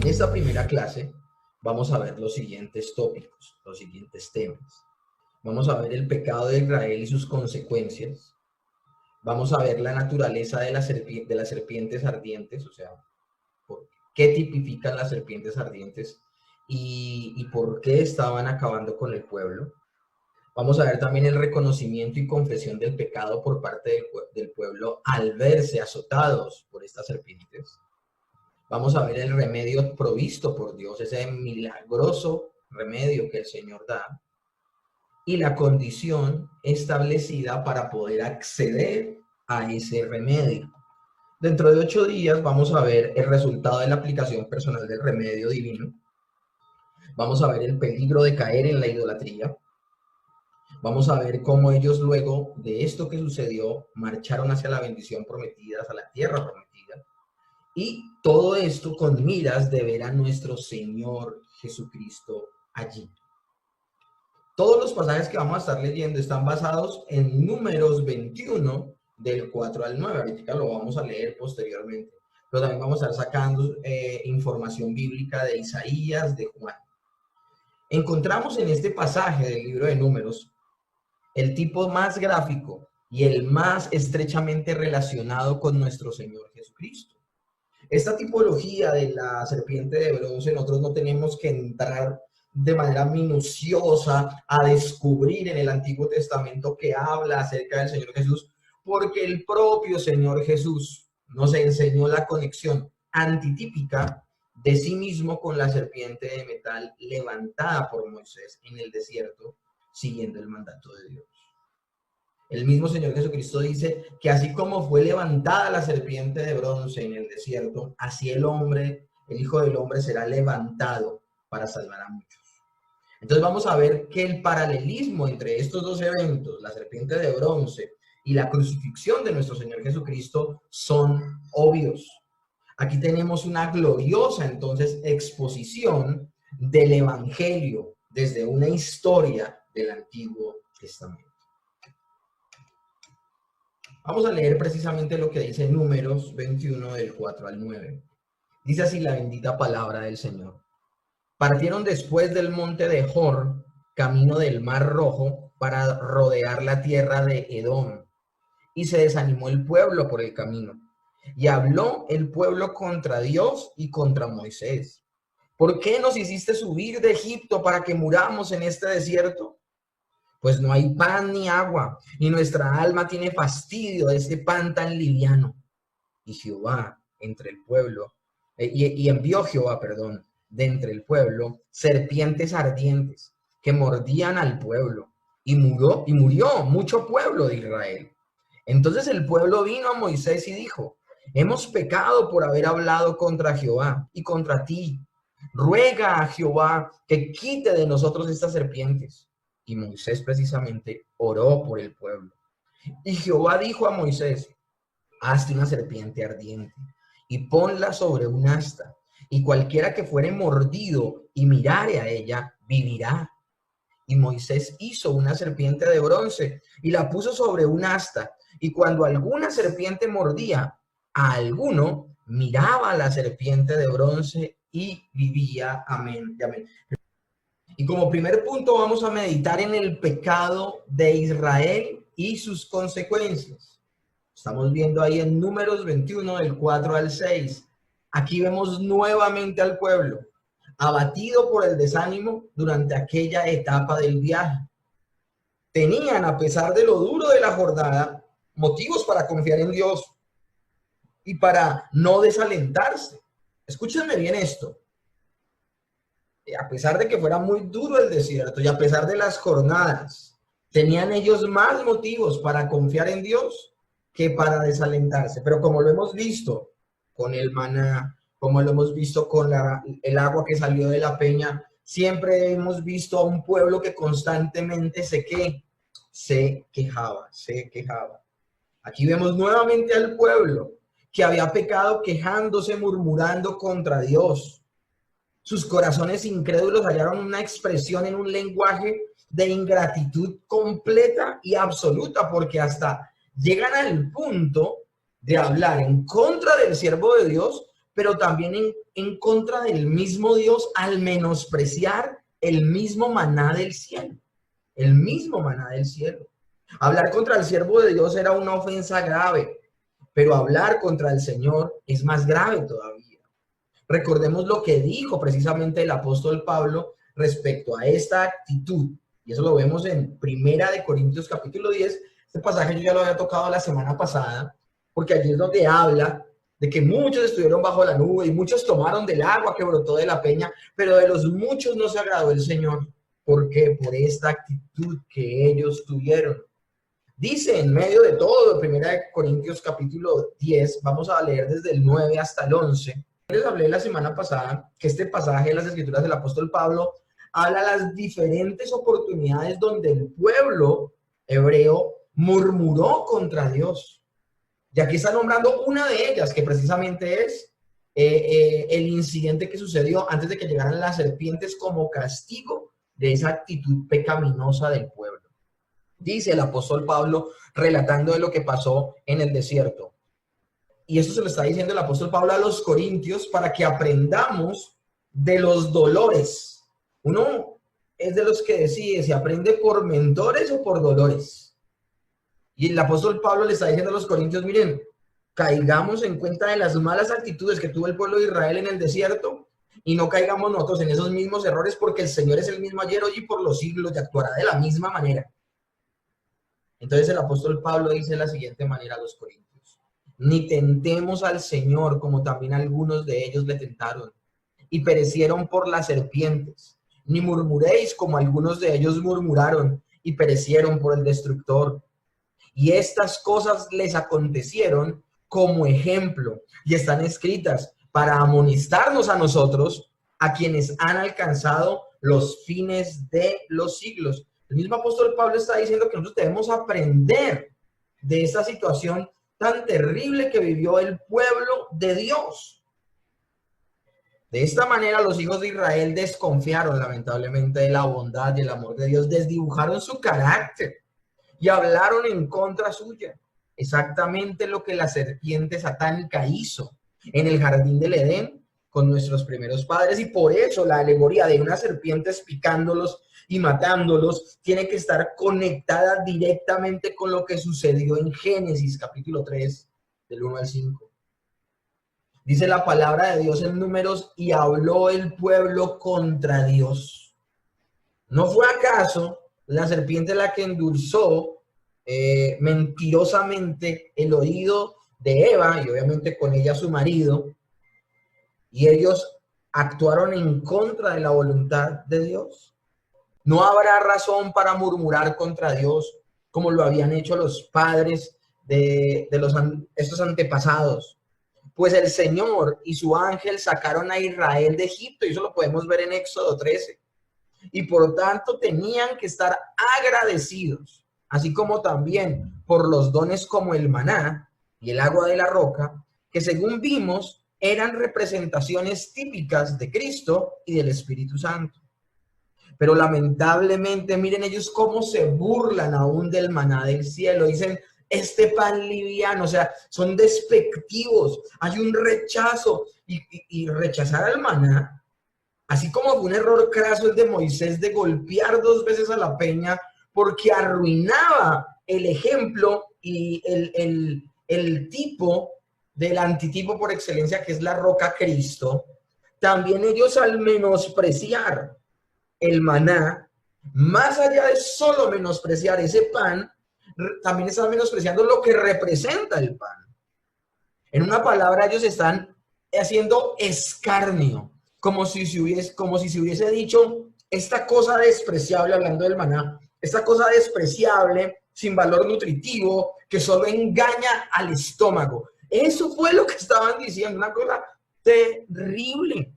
En esta primera clase vamos a ver los siguientes tópicos, los siguientes temas. Vamos a ver el pecado de Israel y sus consecuencias. Vamos a ver la naturaleza de las serpientes ardientes, o sea, qué tipifican las serpientes ardientes y por qué estaban acabando con el pueblo. Vamos a ver también el reconocimiento y confesión del pecado por parte del pueblo al verse azotados por estas serpientes. Vamos a ver el remedio provisto por Dios, ese milagroso remedio que el Señor da, y la condición establecida para poder acceder a ese remedio. Dentro de 8 días vamos a ver el resultado de la aplicación personal del remedio divino. Vamos a ver el peligro de caer en la idolatría. Vamos a ver cómo ellos luego de esto que sucedió marcharon hacia la bendición prometida, hacia la tierra prometida. Y todo esto con miras de ver a nuestro Señor Jesucristo allí. Todos los pasajes que vamos a estar leyendo están basados en Números 21, del 4 al 9. Ahorita lo vamos a leer posteriormente. Pero también vamos a estar sacando información bíblica de Isaías, de Juan. Encontramos en este pasaje del libro de Números el tipo más gráfico y el más estrechamente relacionado con nuestro Señor Jesucristo. Esta tipología de la serpiente de bronce, nosotros no tenemos que entrar de manera minuciosa a descubrir en el Antiguo Testamento que habla acerca del Señor Jesús, porque el propio Señor Jesús nos enseñó la conexión antitípica de sí mismo con la serpiente de metal levantada por Moisés en el desierto, siguiendo el mandato de Dios. El mismo Señor Jesucristo dice que así como fue levantada la serpiente de bronce en el desierto, así el hombre, el Hijo del Hombre, será levantado para salvar a muchos. Entonces vamos a ver que el paralelismo entre estos dos eventos, la serpiente de bronce y la crucifixión de nuestro Señor Jesucristo, son obvios. Aquí tenemos una gloriosa, entonces, exposición del Evangelio desde una historia del Antiguo Testamento. Vamos a leer precisamente lo que dice Números 21, del 4 al 9. Dice así la bendita palabra del Señor. Partieron después del monte de Hor, camino del Mar Rojo, para rodear la tierra de Edom. Y se desanimó el pueblo por el camino. Y habló el pueblo contra Dios y contra Moisés. ¿Por qué nos hiciste subir de Egipto para que muramos en este desierto? Pues no hay pan ni agua, y nuestra alma tiene fastidio de este pan tan liviano. Y Jehová entre el pueblo, envió Jehová, de entre el pueblo, serpientes ardientes que mordían al pueblo, y murió mucho pueblo de Israel. Entonces el pueblo vino a Moisés y dijo: hemos pecado por haber hablado contra Jehová y contra ti. Ruega a Jehová que quite de nosotros estas serpientes. Y Moisés precisamente oró por el pueblo. Y Jehová dijo a Moisés: hazte una serpiente ardiente y ponla sobre un asta, y cualquiera que fuere mordido y mirare a ella, vivirá. Y Moisés hizo una serpiente de bronce y la puso sobre un asta, y cuando alguna serpiente mordía a alguno, miraba a la serpiente de bronce y vivía. Amén. Amén. Y como primer punto vamos a meditar en el pecado de Israel y sus consecuencias. Estamos viendo ahí en Números 21, del 4 al 6. Aquí vemos nuevamente al pueblo, abatido por el desánimo durante aquella etapa del viaje. Tenían, a pesar de lo duro de la jornada, motivos para confiar en Dios y para no desalentarse. Escúchenme bien esto. A pesar de que fuera muy duro el desierto y a pesar de las jornadas, tenían ellos más motivos para confiar en Dios que para desalentarse. Pero como lo hemos visto con el maná, como lo hemos visto con el agua que salió de la peña, siempre hemos visto a un pueblo que constantemente se quejaba. Aquí vemos nuevamente al pueblo que había pecado quejándose, murmurando contra Dios. Sus corazones incrédulos hallaron una expresión en un lenguaje de ingratitud completa y absoluta, porque hasta llegan al punto de hablar en contra del siervo de Dios pero también en contra del mismo Dios al menospreciar el mismo maná del cielo. El mismo maná del cielo. Hablar contra el siervo de Dios era una ofensa grave, pero hablar contra el Señor es más grave todavía. Recordemos lo que dijo precisamente el apóstol Pablo respecto a esta actitud, y eso lo vemos en Primera de Corintios capítulo 10. Este pasaje yo ya lo había tocado la semana pasada, porque allí es donde habla de que muchos estuvieron bajo la nube y muchos tomaron del agua que brotó de la peña, pero de los muchos no se agradó el Señor. ¿Por qué? Por esta actitud que ellos tuvieron. Dice en medio de todo, Primera de Corintios capítulo 10, vamos a leer desde el 9 hasta el 11. Les hablé la semana pasada que este pasaje de las Escrituras del apóstol Pablo habla de las diferentes oportunidades donde el pueblo hebreo murmuró contra Dios. Y aquí está nombrando una de ellas, que precisamente es el incidente que sucedió antes de que llegaran las serpientes como castigo de esa actitud pecaminosa del pueblo. Dice el apóstol Pablo relatando de lo que pasó en el desierto. Y esto se lo está diciendo el apóstol Pablo a los corintios para que aprendamos de los dolores. Uno es de los que decide si aprende por mentores o por dolores. Y el apóstol Pablo le está diciendo a los corintios, miren, caigamos en cuenta de las malas actitudes que tuvo el pueblo de Israel en el desierto y no caigamos nosotros en esos mismos errores, porque el Señor es el mismo ayer, hoy y por los siglos y actuará de la misma manera. Entonces el apóstol Pablo dice de la siguiente manera a los corintios: ni tentemos al Señor como también algunos de ellos le tentaron y perecieron por las serpientes, ni murmuréis como algunos de ellos murmuraron y perecieron por el destructor. Y estas cosas les acontecieron como ejemplo y están escritas para amonestarnos a nosotros, a quienes han alcanzado los fines de los siglos. El mismo apóstol Pablo está diciendo que nosotros debemos aprender de esta situación tan terrible que vivió el pueblo de Dios. De esta manera los hijos de Israel desconfiaron lamentablemente de la bondad y el amor de Dios, desdibujaron su carácter y hablaron en contra suya. Exactamente lo que la serpiente satánica hizo en el jardín del Edén con nuestros primeros padres, y por eso la alegoría de unas serpientes picándolos y matándolos tiene que estar conectada directamente con lo que sucedió en Génesis capítulo 3, del 1 al 5. Dice la palabra de Dios en Números: y habló el pueblo contra Dios. ¿No fue acaso la serpiente la que endulzó mentirosamente el oído de Eva, y obviamente con ella su marido, y ellos actuaron en contra de la voluntad de Dios? No habrá razón para murmurar contra Dios como lo habían hecho los padres de estos antepasados, pues el Señor y su ángel sacaron a Israel de Egipto, y eso lo podemos ver en Éxodo 13, y por tanto tenían que estar agradecidos, así como también por los dones como el maná y el agua de la roca, que según vimos eran representaciones típicas de Cristo y del Espíritu Santo. Pero lamentablemente, miren ellos cómo se burlan aún del maná del cielo. Dicen, este pan liviano, o sea, son despectivos, hay un rechazo, y rechazar al maná, así como fue un error craso el de Moisés de golpear 2 veces a la peña, porque arruinaba el ejemplo y el tipo del antitipo por excelencia, que es la roca Cristo. También ellos, al menospreciar el maná, más allá de solo menospreciar ese pan, también están menospreciando lo que representa el pan. En una palabra, ellos están haciendo escarnio, como si se hubiese dicho, esta cosa despreciable, hablando del maná, esta cosa despreciable, sin valor nutritivo, que solo engaña al estómago. Eso fue lo que estaban diciendo, una cosa terrible.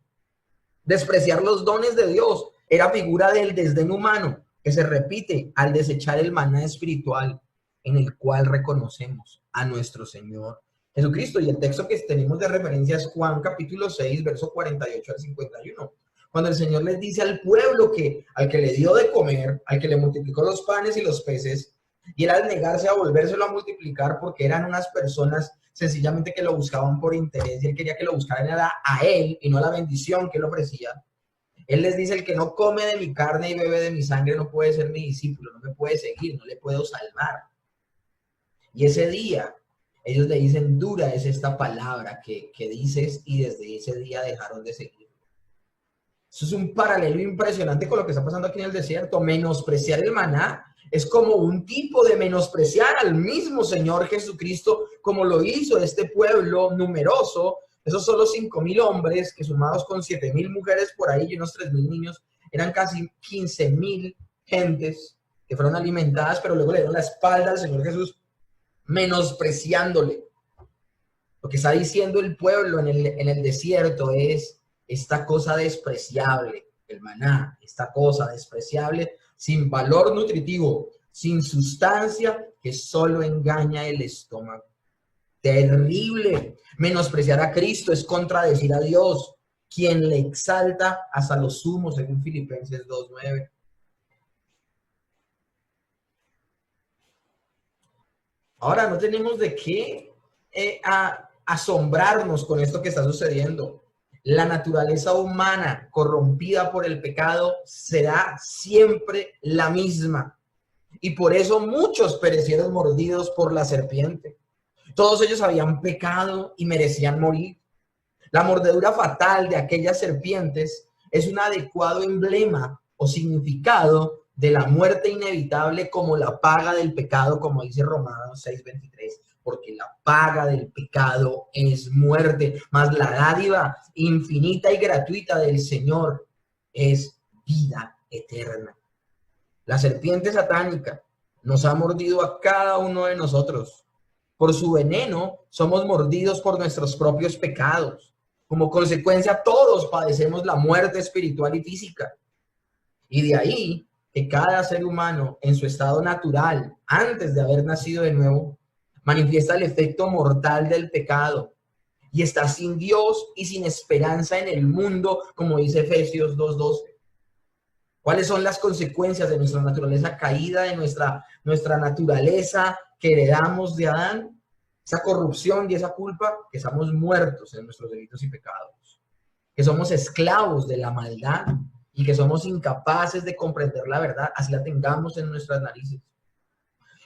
Despreciar los dones de Dios era figura del desdén humano, que se repite al desechar el maná espiritual en el cual reconocemos a nuestro Señor Jesucristo. Y el texto que tenemos de referencia es Juan capítulo 6, verso 48 al 51. Cuando el Señor les dice al pueblo que al que le dio de comer, al que le multiplicó los panes y los peces, Y él al negarse a volvérselo a multiplicar porque eran unas personas sencillamente que lo buscaban por interés y él quería que lo buscaran a él y no a la bendición que él ofrecía. Él les dice, el que no come de mi carne y bebe de mi sangre no puede ser mi discípulo, no me puede seguir, no le puedo salvar. Y ese día, ellos le dicen, dura es esta palabra que dices, y desde ese día dejaron de seguir. Eso es un paralelo impresionante con lo que está pasando aquí en el desierto. Menospreciar el maná es como un tipo de menospreciar al mismo Señor Jesucristo, como lo hizo este pueblo numeroso. Esos solo 5,000 hombres, que sumados con 7,000 mujeres por ahí y unos 3,000 niños, eran casi 15,000 gentes que fueron alimentadas, pero luego le dieron la espalda al Señor Jesús, menospreciándole. Lo que está diciendo el pueblo en el desierto es esta cosa despreciable, el maná, esta cosa despreciable, sin valor nutritivo, sin sustancia, que solo engaña el estómago. Terrible. Menospreciar a Cristo es contradecir a Dios, quien le exalta hasta lo sumo, según Filipenses 2:9. Ahora, no tenemos de qué asombrarnos con esto que está sucediendo. La naturaleza humana corrompida por el pecado será siempre la misma. Y por eso muchos perecieron mordidos por la serpiente. Todos ellos habían pecado y merecían morir. La mordedura fatal de aquellas serpientes es un adecuado emblema o significado de la muerte inevitable como la paga del pecado, como dice Romanos 6:23, porque la paga del pecado es muerte, mas la dádiva infinita y gratuita del Señor es vida eterna. La serpiente satánica nos ha mordido a cada uno de nosotros. Por su veneno somos mordidos por nuestros propios pecados. Como consecuencia, todos padecemos la muerte espiritual y física. Y de ahí que cada ser humano en su estado natural, antes de haber nacido de nuevo, manifiesta el efecto mortal del pecado y está sin Dios y sin esperanza en el mundo, como dice Efesios 2:12. ¿Cuáles son las consecuencias de nuestra naturaleza caída, de nuestra naturaleza que heredamos de Adán? Esa corrupción y esa culpa, que estamos muertos en nuestros delitos y pecados, que somos esclavos de la maldad y que somos incapaces de comprender la verdad, así la tengamos en nuestras narices.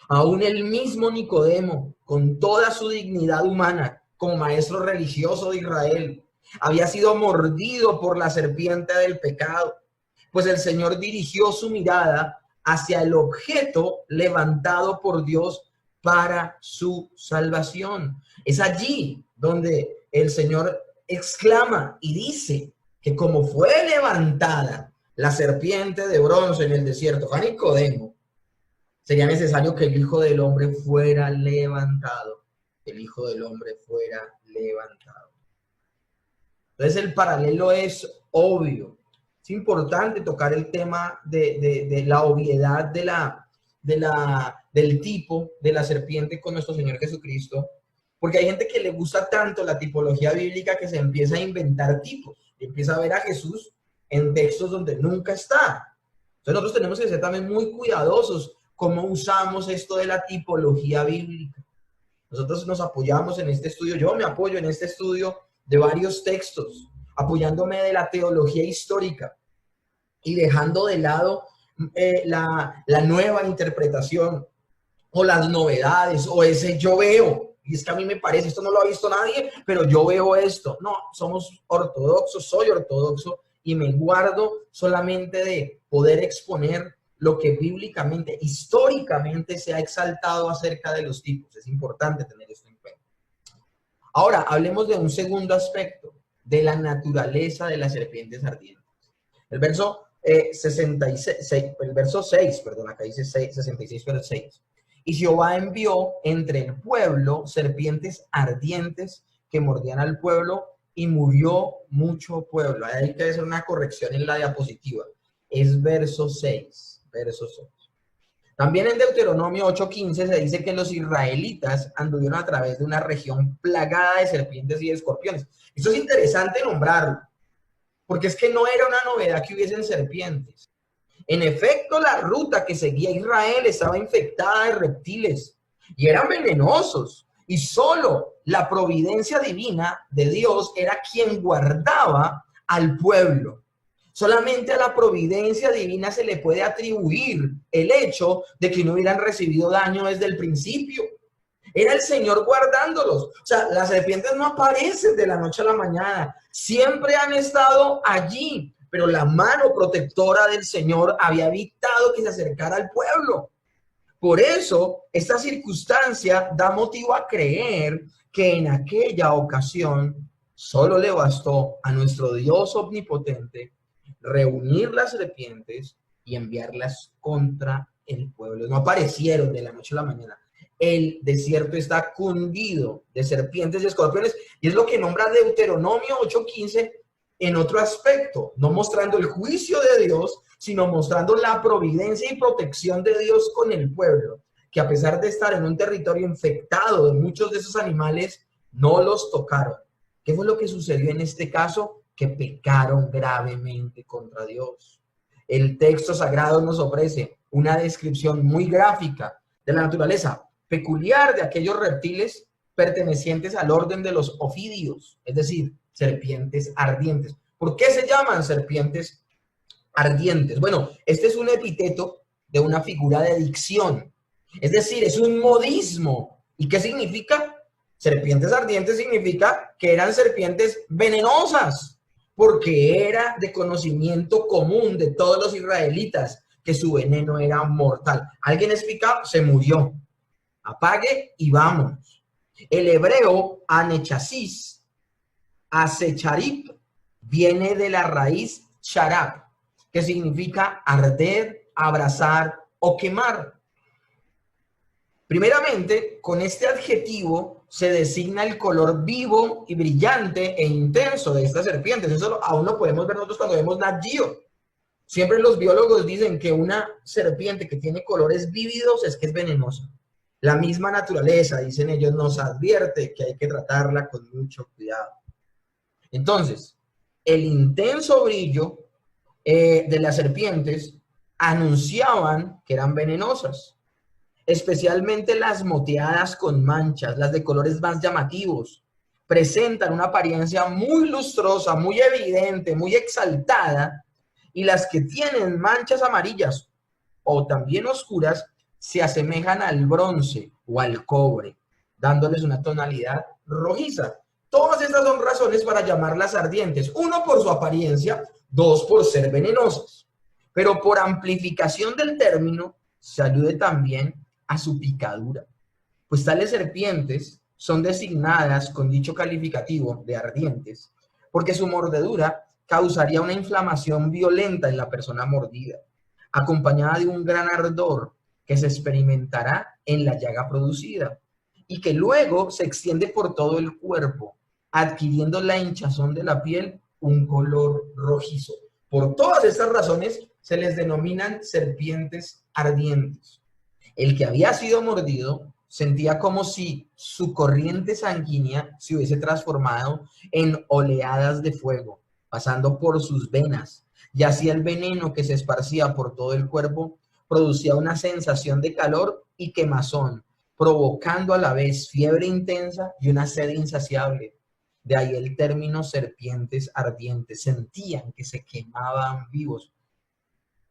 Aún el mismo Nicodemo, con toda su dignidad humana, como maestro religioso de Israel, había sido mordido por la serpiente del pecado, pues el Señor dirigió su mirada hacia el objeto levantado por Dios para su salvación. Es allí donde el Señor exclama y dice que como fue levantada la serpiente de bronce en el desierto, a Nicodemo, sería necesario que el Hijo del Hombre fuera levantado. El Hijo del Hombre fuera levantado. Entonces el paralelo es obvio. Es importante tocar el tema de la obviedad del tipo de la serpiente con nuestro Señor Jesucristo, porque hay gente que le gusta tanto la tipología bíblica que se empieza a inventar tipos y empieza a ver a Jesús en textos donde nunca está. Entonces nosotros tenemos que ser también muy cuidadosos cómo usamos esto de la tipología bíblica. Nosotros nos apoyamos en este estudio, yo me apoyo en este estudio de varios textos, apoyándome de la teología histórica y dejando de lado la nueva interpretación o las novedades o ese yo veo. Y es que a mí me parece, esto no lo ha visto nadie, pero yo veo esto. No, somos ortodoxos, soy ortodoxo y me guardo solamente de poder exponer lo que bíblicamente, históricamente se ha exaltado acerca de los tipos. Es importante tener esto en cuenta. Ahora, hablemos de un segundo aspecto, de la naturaleza de las serpientes ardientes. El verso 6, perdón, acá dice 66, pero 6. Y Jehová envió entre el pueblo serpientes ardientes que mordían al pueblo y murió mucho pueblo. Ahí hay que hacer una corrección en la diapositiva. Es verso 6. También en Deuteronomio 8:15 se dice que los israelitas anduvieron a través de una región plagada de serpientes y de escorpiones. Esto es interesante nombrarlo, porque es que no era una novedad que hubiesen serpientes. En efecto, la ruta que seguía Israel estaba infectada de reptiles y eran venenosos. Y solo la providencia divina de Dios era quien guardaba al pueblo. Solamente a la providencia divina se le puede atribuir el hecho de que no hubieran recibido daño desde el principio. Era el Señor guardándolos. O sea, las serpientes no aparecen de la noche a la mañana. Siempre han estado allí, pero la mano protectora del Señor había evitado que se acercara al pueblo. Por eso, esta circunstancia da motivo a creer que en aquella ocasión solo le bastó a nuestro Dios omnipotente reunir las serpientes y enviarlas contra el pueblo. No aparecieron de la noche a la mañana. El desierto está cundido de serpientes y escorpiones, y es lo que nombra Deuteronomio 8:15 en otro aspecto, no mostrando el juicio de Dios, sino mostrando la providencia y protección de Dios con el pueblo, que a pesar de estar en un territorio infectado de muchos de esos animales, no los tocaron. ¿Qué fue lo que sucedió en este caso? Que pecaron gravemente contra Dios. El texto sagrado nos ofrece una descripción muy gráfica de la naturaleza peculiar de aquellos reptiles pertenecientes al orden de los ofidios, es decir, serpientes ardientes. ¿Por qué se llaman serpientes ardientes? Bueno, este es un epíteto de una figura de dicción, es decir, es un modismo. ¿Y qué significa? Serpientes ardientes significa que eran serpientes venenosas, porque era de conocimiento común de todos los israelitas que su veneno era mortal. Alguien es picado, se murió. Apague y vámonos. El hebreo anechasis, asecharip, viene de la raíz sharab, que significa arder, abrazar o quemar. Primeramente, con este adjetivo se designa el color vivo y brillante e intenso de estas serpientes. Eso aún lo podemos ver nosotros cuando vemos Nat Geo. Siempre los biólogos dicen que una serpiente que tiene colores vívidos es que es venenosa. La misma naturaleza, dicen ellos, nos advierte que hay que tratarla con mucho cuidado. Entonces, el intenso brillo de las serpientes anunciaban que eran venenosas, especialmente las moteadas con manchas, las de colores más llamativos. Presentan una apariencia muy lustrosa, muy evidente, muy exaltada, y las que tienen manchas amarillas o también oscuras se asemejan al bronce o al cobre, dándoles una tonalidad rojiza. Todas estas son razones para llamarlas ardientes. Uno, por su apariencia. Dos, por ser venenosas. Pero por amplificación del término, se alude también a su picadura. Pues tales serpientes son designadas con dicho calificativo de ardientes, porque su mordedura causaría una inflamación violenta en la persona mordida, acompañada de un gran ardor que se experimentará en la llaga producida y que luego se extiende por todo el cuerpo, adquiriendo la hinchazón de la piel un color rojizo. Por todas estas razones se les denominan serpientes ardientes. El que había sido mordido sentía como si su corriente sanguínea se hubiese transformado en oleadas de fuego, pasando por sus venas, y así el veneno que se esparcía por todo el cuerpo producía una sensación de calor y quemazón, provocando a la vez fiebre intensa y una sed insaciable. De ahí el término serpientes ardientes. Sentían que se quemaban vivos.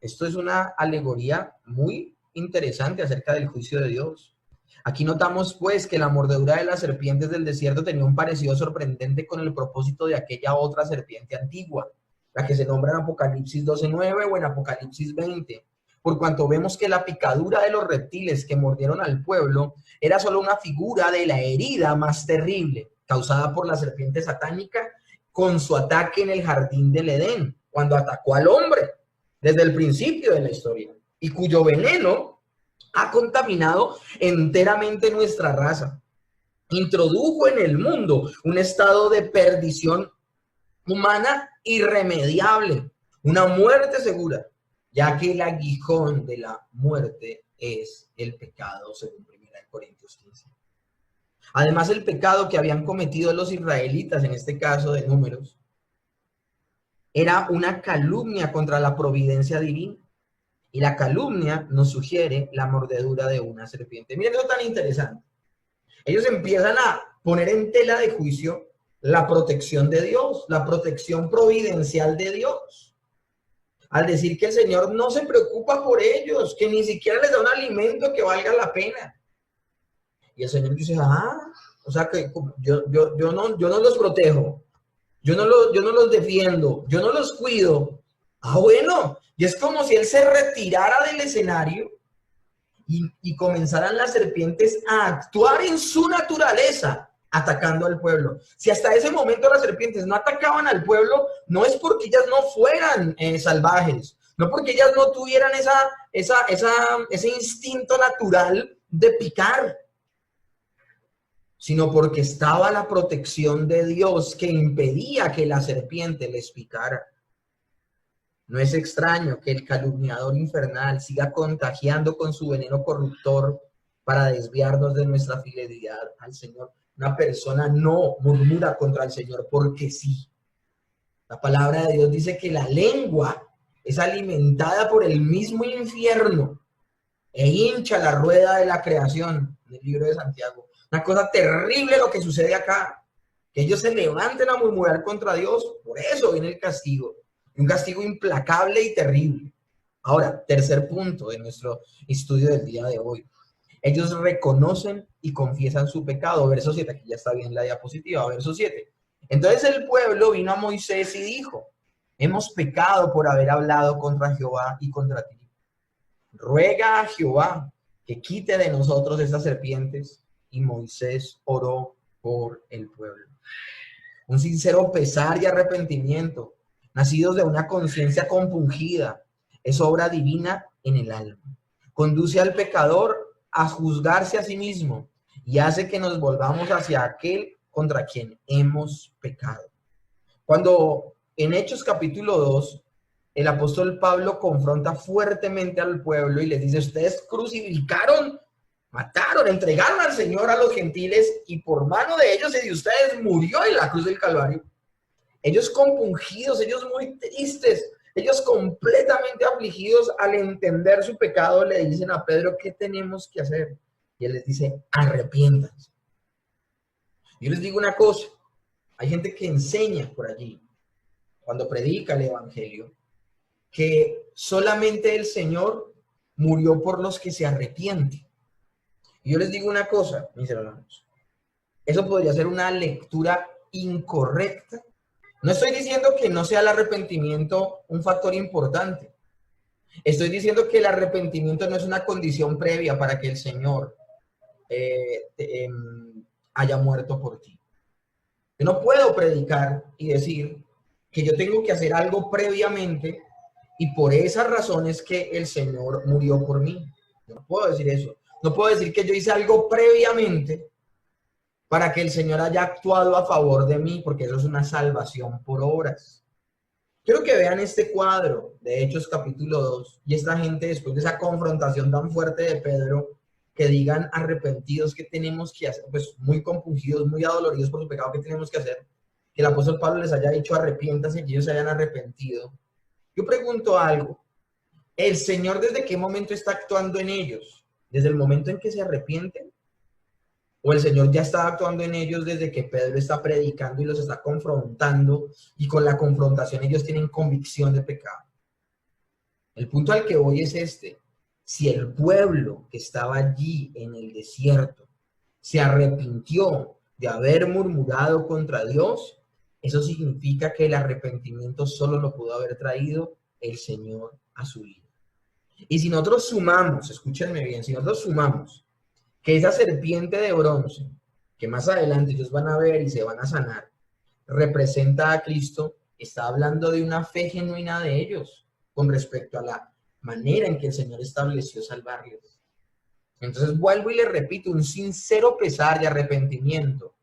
Esto es una alegoría muy interesante acerca del juicio de Dios. Aquí notamos pues que la mordedura de las serpientes del desierto tenía un parecido sorprendente con el propósito de aquella otra serpiente antigua, la que se nombra en Apocalipsis 12:9 o en Apocalipsis 20. Por cuanto vemos que la picadura de los reptiles que mordieron al pueblo era solo una figura de la herida más terrible causada por la serpiente satánica con su ataque en el jardín del Edén, cuando atacó al hombre desde el principio de la historia, y cuyo veneno ha contaminado enteramente nuestra raza. Introdujo en el mundo un estado de perdición humana irremediable, una muerte segura, ya que el aguijón de la muerte es el pecado, según 1 Corintios 15. Además, el pecado que habían cometido los israelitas, en este caso de Números, era una calumnia contra la providencia divina. Y la calumnia nos sugiere la mordedura de una serpiente. Miren eso tan interesante. Ellos empiezan a poner en tela de juicio la protección de Dios, la protección providencial de Dios. Al decir que el Señor no se preocupa por ellos, que ni siquiera les da un alimento que valga la pena. Y el Señor dice, o sea que yo no los protejo, yo no los defiendo, yo no los cuido. Bueno, y es como si Él se retirara del escenario y comenzaran las serpientes a actuar en su naturaleza, atacando al pueblo. Si hasta ese momento las serpientes no atacaban al pueblo, no es porque ellas no fueran salvajes, no porque ellas no tuvieran ese instinto natural de picar, sino porque estaba la protección de Dios que impedía que la serpiente les picara. No es extraño que el calumniador infernal siga contagiando con su veneno corruptor para desviarnos de nuestra fidelidad al Señor. Una persona no murmura contra el Señor porque sí. La palabra de Dios dice que la lengua es alimentada por el mismo infierno e hincha la rueda de la creación, en el libro de Santiago. Una cosa terrible lo que sucede acá, que ellos se levanten a murmurar contra Dios, por eso viene el castigo. Un castigo implacable y terrible. Ahora, tercer punto de nuestro estudio del día de hoy. Ellos reconocen y confiesan su pecado. Verso 7, aquí ya está bien la diapositiva. Verso 7. Entonces el pueblo vino a Moisés y dijo, hemos pecado por haber hablado contra Jehová y contra ti. Ruega a Jehová que quite de nosotros estas serpientes. Y Moisés oró por el pueblo. Un sincero pesar y arrepentimiento, nacidos de una conciencia compungida, es obra divina en el alma. Conduce al pecador a juzgarse a sí mismo y hace que nos volvamos hacia aquel contra quien hemos pecado. Cuando en Hechos capítulo 2, el apóstol Pablo confronta fuertemente al pueblo y les dice, ustedes crucificaron, mataron, entregaron al Señor a los gentiles y por mano de ellos y de ustedes murió en la cruz del Calvario. Ellos compungidos, ellos muy tristes, ellos completamente afligidos al entender su pecado, le dicen a Pedro, ¿qué tenemos que hacer? Y él les dice, arrepiéntanse. Yo les digo una cosa, hay gente que enseña por allí, cuando predica el evangelio, que solamente el Señor murió por los que se arrepienten. Y yo les digo una cosa, mis hermanos, eso podría ser una lectura incorrecta. No estoy diciendo que no sea el arrepentimiento un factor importante. Estoy diciendo que el arrepentimiento no es una condición previa para que el Señor haya muerto por ti. Yo no puedo predicar y decir que yo tengo que hacer algo previamente y por esas razones que el Señor murió por mí. Yo no puedo decir eso. No puedo decir que yo hice algo previamente para que el Señor haya actuado a favor de mí, porque eso es una salvación por obras. Quiero que vean este cuadro de Hechos capítulo 2 y esta gente después de esa confrontación tan fuerte de Pedro, que digan arrepentidos, ¿qué tenemos que hacer? Pues muy compungidos, muy adoloridos por su pecado, ¿qué tenemos que hacer? Que el apóstol Pablo les haya dicho arrepiéntanse y ellos se hayan arrepentido. Yo pregunto algo, ¿el Señor desde qué momento está actuando en ellos? ¿Desde el momento en que se arrepienten? ¿O el Señor ya está actuando en ellos desde que Pedro está predicando y los está confrontando y con la confrontación ellos tienen convicción de pecado? El punto al que voy es este. Si el pueblo que estaba allí en el desierto se arrepintió de haber murmurado contra Dios, eso significa que el arrepentimiento solo lo pudo haber traído el Señor a su vida. Y si nosotros sumamos, escúchenme bien, si nosotros sumamos que esa serpiente de bronce, que más adelante ellos van a ver y se van a sanar, representa a Cristo, está hablando de una fe genuina de ellos con respecto a la manera en que el Señor estableció salvarles. Entonces vuelvo y le repito, un sincero pesar y arrepentimiento,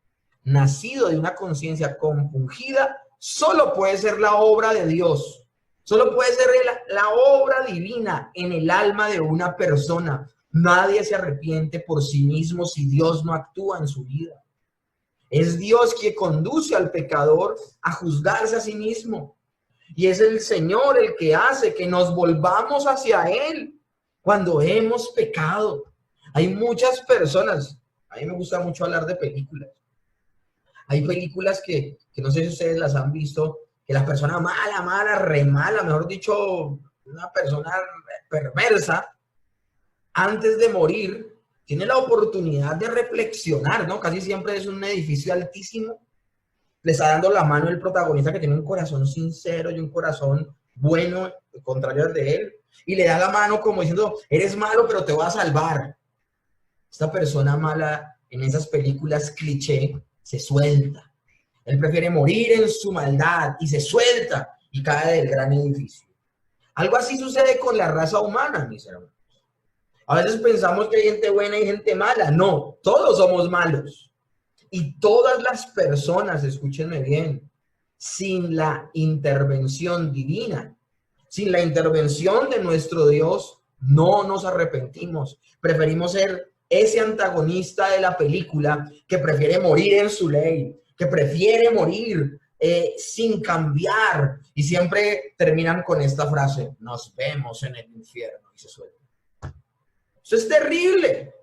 nacido de una conciencia compungida, solo puede ser la obra de Dios, solo puede ser la obra divina en el alma de una persona. Nadie se arrepiente por sí mismo si Dios no actúa en su vida. Es Dios quien conduce al pecador a juzgarse a sí mismo. Y es el Señor el que hace que nos volvamos hacia Él cuando hemos pecado. Hay muchas personas, a mí me gusta mucho hablar de películas. Hay películas que no sé si ustedes las han visto, que la persona mala, mala, re mala, mejor dicho, una persona perversa, antes de morir, tiene la oportunidad de reflexionar, ¿no? Casi siempre es un edificio altísimo, le está dando la mano el protagonista que tiene un corazón sincero y un corazón bueno, contrario al de él, y le da la mano como diciendo, eres malo, pero te voy a salvar. Esta persona mala en esas películas cliché se suelta. Él prefiere morir en su maldad y se suelta y cae del gran edificio. Algo así sucede con la raza humana, mis hermanos. A veces pensamos que hay gente buena y gente mala. No, todos somos malos. Y todas las personas, escúchenme bien, sin la intervención divina, sin la intervención de nuestro Dios, no nos arrepentimos. Preferimos ser ese antagonista de la película que prefiere morir en su ley, que prefiere morir sin cambiar. Y siempre terminan con esta frase, nos vemos en el infierno, y se sueltan. Eso es terrible.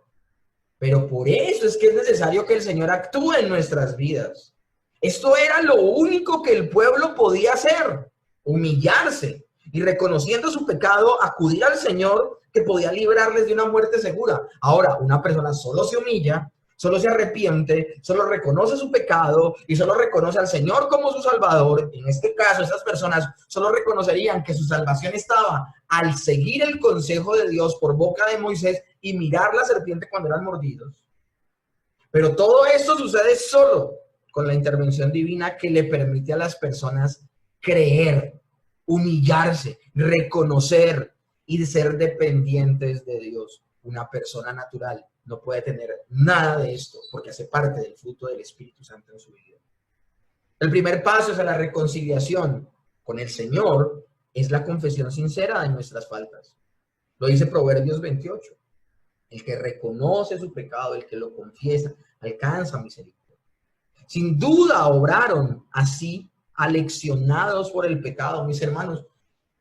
Pero por eso es que es necesario que el Señor actúe en nuestras vidas. Esto era lo único que el pueblo podía hacer, humillarse y reconociendo su pecado, acudir al Señor que podía librarles de una muerte segura. Ahora, una persona solo se humilla, solo se arrepiente, solo reconoce su pecado y solo reconoce al Señor como su Salvador. En este caso, estas personas solo reconocerían que su salvación estaba al seguir el consejo de Dios por boca de Moisés y mirar la serpiente cuando eran mordidos. Pero todo esto sucede solo con la intervención divina que le permite a las personas creer, humillarse, reconocer y ser dependientes de Dios. Una persona natural no puede tener nada de esto porque hace parte del fruto del Espíritu Santo en su vida. El primer paso es la reconciliación con el Señor, es la confesión sincera de nuestras faltas. Lo dice Proverbios 28. El que reconoce su pecado, el que lo confiesa, alcanza misericordia. Sin duda obraron así, aleccionados por el pecado, mis hermanos.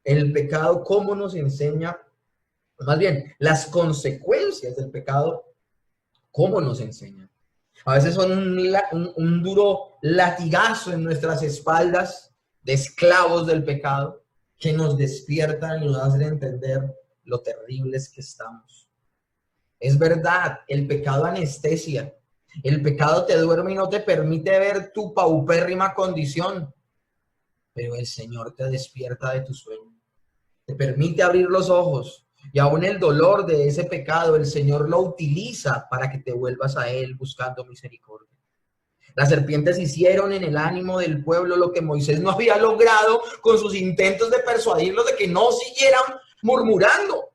El pecado, ¿cómo nos enseña? Más bien, las consecuencias del pecado, ¿cómo nos enseñan? A veces son un duro latigazo en nuestras espaldas de esclavos del pecado que nos despiertan y nos hacen entender lo terribles que estamos. Es verdad, el pecado anestesia. El pecado te duerme y no te permite ver tu paupérrima condición. Pero el Señor te despierta de tu sueño. Te permite abrir los ojos. Y aún el dolor de ese pecado, el Señor lo utiliza para que te vuelvas a Él buscando misericordia. Las serpientes hicieron en el ánimo del pueblo lo que Moisés no había logrado con sus intentos de persuadirlos de que no siguieran murmurando.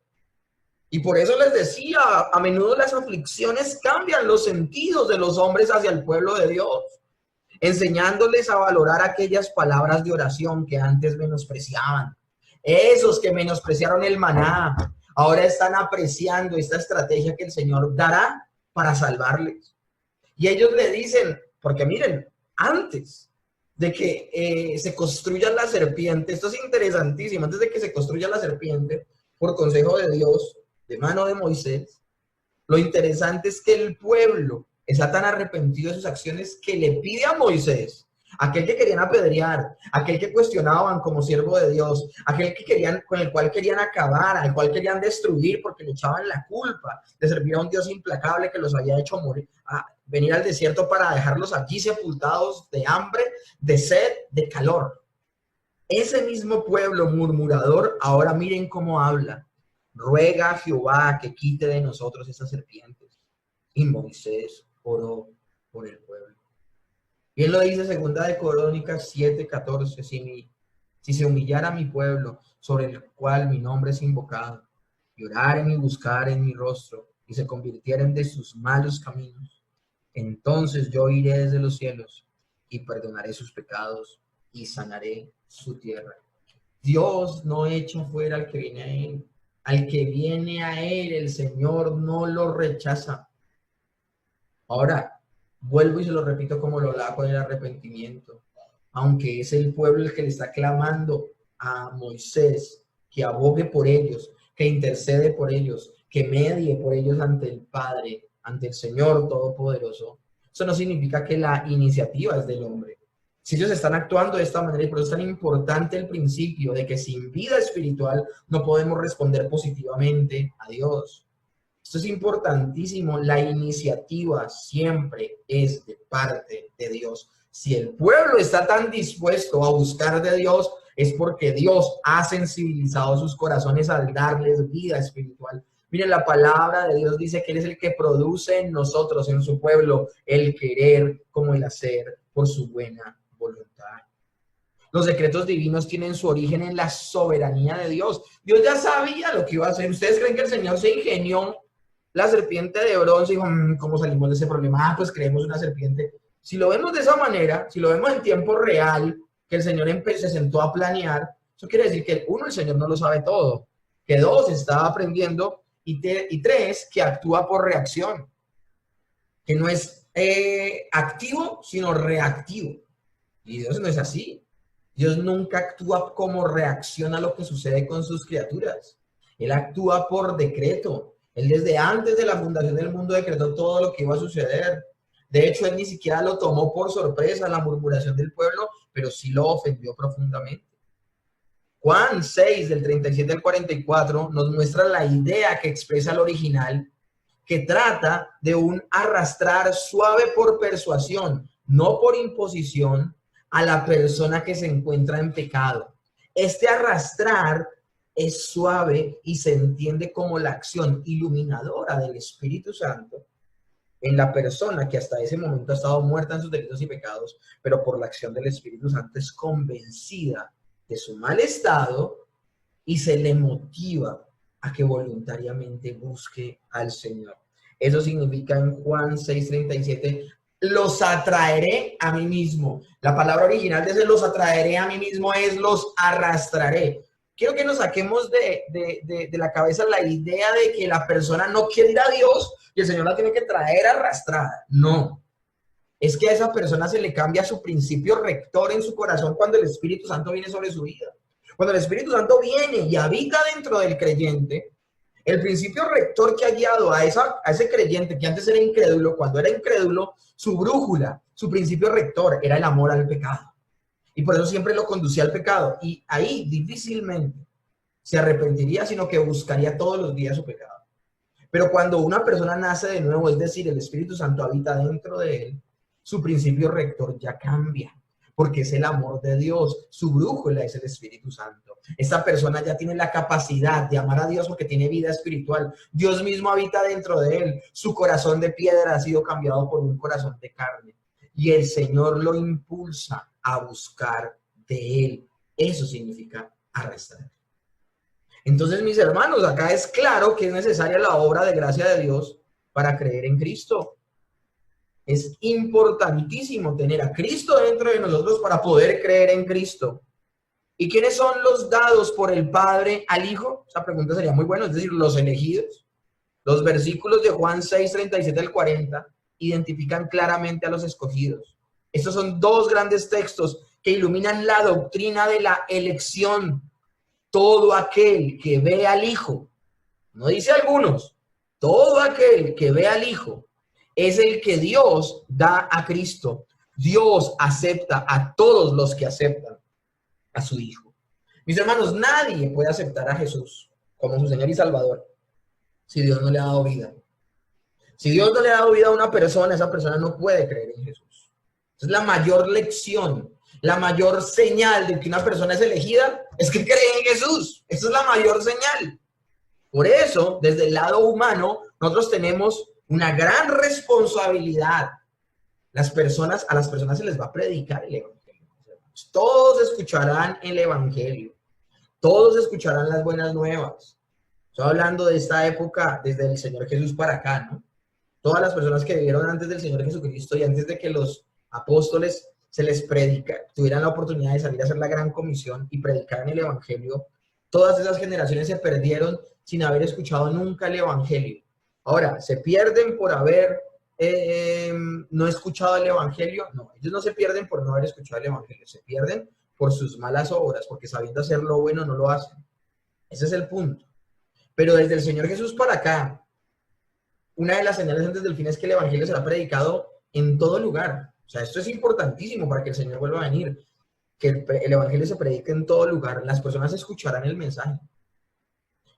Y por eso les decía, a menudo las aflicciones cambian los sentidos de los hombres hacia el pueblo de Dios, enseñándoles a valorar aquellas palabras de oración que antes menospreciaban. Esos que menospreciaron el maná, ahora están apreciando esta estrategia que el Señor dará para salvarles. Y ellos le dicen, porque miren, antes de que se construya la serpiente, esto es interesantísimo, antes de que se construya la serpiente, por consejo de Dios, de mano de Moisés, lo interesante es que el pueblo está tan arrepentido de sus acciones que le pide a Moisés, aquel que querían apedrear, aquel que cuestionaban como siervo de Dios, aquel que querían, con el cual querían acabar, al cual querían destruir porque le echaban la culpa de servir a un Dios implacable que los había hecho morir, a venir al desierto para dejarlos allí sepultados de hambre, de sed, de calor. Ese mismo pueblo murmurador, ahora miren cómo habla. Ruega a Jehová que quite de nosotros esas serpientes. Y Moisés oró por el pueblo. Y él lo dice segunda de Crónicas 7:14, si se humillara mi pueblo, sobre el cual mi nombre es invocado, y oraren y buscaren mi rostro, y se convirtieren de sus malos caminos, entonces yo iré desde los cielos, y perdonaré sus pecados, y sanaré su tierra. Dios no echa fuera al que viene a él. Al que viene a Él, el Señor no lo rechaza. Ahora, vuelvo y se lo repito como lo hago con el arrepentimiento. Aunque es el pueblo el que le está clamando, a Moisés que abogue por ellos, que intercede por ellos, que medie por ellos ante el Padre, ante el Señor Todopoderoso, eso no significa que la iniciativa es del hombre. Si ellos están actuando de esta manera, y por eso es tan importante el principio de que sin vida espiritual no podemos responder positivamente a Dios. Esto es importantísimo. La iniciativa siempre es de parte de Dios. Si el pueblo está tan dispuesto a buscar de Dios, es porque Dios ha sensibilizado sus corazones al darles vida espiritual. Miren, la palabra de Dios dice que Él es el que produce en nosotros, en su pueblo, el querer como el hacer por su buena voluntad. Los decretos divinos tienen su origen en la soberanía de Dios. Dios ya sabía lo que iba a hacer. ¿Ustedes creen que el Señor se ingenió la serpiente de bronce y dijo, ¿cómo salimos de ese problema? Pues creemos una serpiente. Si lo vemos de esa manera, si lo vemos en tiempo real, que el Señor se sentó a planear, eso quiere decir que uno, el Señor no lo sabe todo, que dos, está aprendiendo, y tres, que actúa por reacción, que no es activo, sino reactivo. Y Dios no es así. Dios nunca actúa como reacción a lo que sucede con sus criaturas. Él actúa por decreto. Él desde antes de la fundación del mundo decretó todo lo que iba a suceder. De hecho, él ni siquiera lo tomó por sorpresa la murmuración del pueblo, pero sí lo ofendió profundamente. Juan 6, del 37 al 44, nos muestra la idea que expresa el original, que trata de un arrastrar suave por persuasión, no por imposición, a la persona que se encuentra en pecado. Este arrastrar es suave y se entiende como la acción iluminadora del Espíritu Santo en la persona que hasta ese momento ha estado muerta en sus delitos y pecados, pero por la acción del Espíritu Santo es convencida de su mal estado y se le motiva a que voluntariamente busque al Señor. Eso significa en Juan 6:37, los atraeré a mí mismo. La palabra original de ese los atraeré a mí mismo es los arrastraré. Quiero que nos saquemos de la cabeza la idea de que la persona no quiere ir a Dios y el Señor la tiene que traer arrastrada. No. Es que a esa persona se le cambia su principio rector en su corazón cuando el Espíritu Santo viene sobre su vida. Cuando el Espíritu Santo viene y habita dentro del creyente, el principio rector que ha guiado a ese creyente que antes era incrédulo, cuando era incrédulo, su brújula, su principio rector era el amor al pecado. Y por eso siempre lo conducía al pecado. Y ahí difícilmente se arrepentiría, sino que buscaría todos los días su pecado. Pero cuando una persona nace de nuevo, es decir, el Espíritu Santo habita dentro de él, su principio rector ya cambia, porque es el amor de Dios. Su brújula es el Espíritu Santo. Esta persona ya tiene la capacidad de amar a Dios porque tiene vida espiritual. Dios mismo habita dentro de él. Su corazón de piedra ha sido cambiado por un corazón de carne. Y el Señor lo impulsa a buscar de él. Eso significa arrastrar. Entonces, mis hermanos, acá es claro que es necesaria la obra de gracia de Dios para creer en Cristo. Es importantísimo tener a Cristo dentro de nosotros para poder creer en Cristo. ¿Y quiénes son los dados por el Padre al Hijo? Esa pregunta sería muy buena, es decir, los elegidos. Los versículos de Juan 6, 37 al 40 identifican claramente a los escogidos. Estos son dos grandes textos que iluminan la doctrina de la elección. Todo aquel que ve al Hijo, no dice algunos, todo aquel que ve al Hijo es el que Dios da a Cristo. Dios acepta a todos los que aceptan a su Hijo. Mis hermanos, nadie puede aceptar a Jesús como su Señor y Salvador si Dios no le ha dado vida. Si Dios no le ha dado vida a una persona, esa persona no puede creer en Jesús. Es la mayor lección, la mayor señal de que una persona es elegida es que cree en Jesús. Esa es la mayor señal. Por eso, desde el lado humano, nosotros tenemos una gran responsabilidad. A las personas se les va a predicar el Evangelio. Todos escucharán el Evangelio. Todos escucharán las buenas nuevas. Estoy hablando de esta época desde el Señor Jesús para acá, ¿no? Todas las personas que vivieron antes del Señor Jesucristo y antes de que los apóstoles se les predica, tuvieran la oportunidad de salir a hacer la gran comisión y predicar en el Evangelio, todas esas generaciones se perdieron sin haber escuchado nunca el Evangelio. Ahora, ¿se pierden por haber no escuchado el Evangelio? No, ellos no se pierden por no haber escuchado el Evangelio, se pierden por sus malas obras, porque sabiendo hacer lo bueno no lo hacen. Ese es el punto. Pero desde el Señor Jesús para acá, una de las señales antes del fin es que el Evangelio será predicado en todo lugar. O sea, esto es importantísimo para que el Señor vuelva a venir, que el Evangelio se predique en todo lugar. Las personas escucharán el mensaje.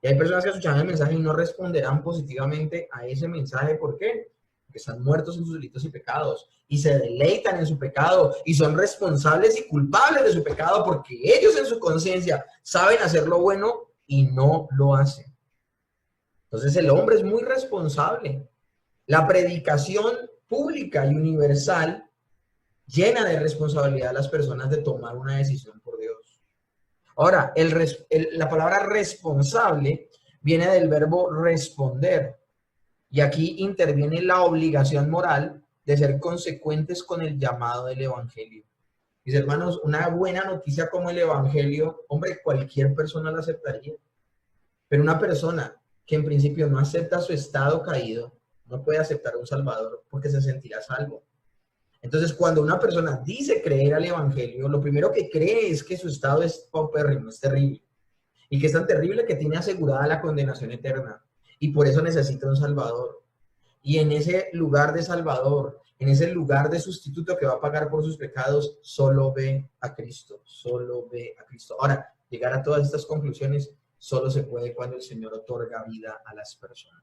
Y hay personas que escucharán el mensaje y no responderán positivamente a ese mensaje. ¿Por qué? Porque están muertos en sus delitos y pecados y se deleitan en su pecado y son responsables y culpables de su pecado porque ellos en su conciencia saben hacer lo bueno y no lo hacen. Entonces el hombre es muy responsable. La predicación pública y universal llena de responsabilidad a las personas de tomar una decisión por Dios. Ahora, la palabra responsable viene del verbo responder. Y aquí interviene la obligación moral de ser consecuentes con el llamado del Evangelio. Mis hermanos, una buena noticia como el Evangelio, hombre, cualquier persona la aceptaría. Pero una persona que en principio no acepta su estado caído, no puede aceptar un Salvador porque se sentirá salvo. Entonces, cuando una persona dice creer al Evangelio, lo primero que cree es que su estado es paupérrimo, es terrible. Y que es tan terrible que tiene asegurada la condenación eterna. Y por eso necesita un Salvador. Y en ese lugar de Salvador, en ese lugar de sustituto que va a pagar por sus pecados, solo ve a Cristo, solo ve a Cristo. Ahora, llegar a todas estas conclusiones solo se puede cuando el Señor otorga vida a las personas.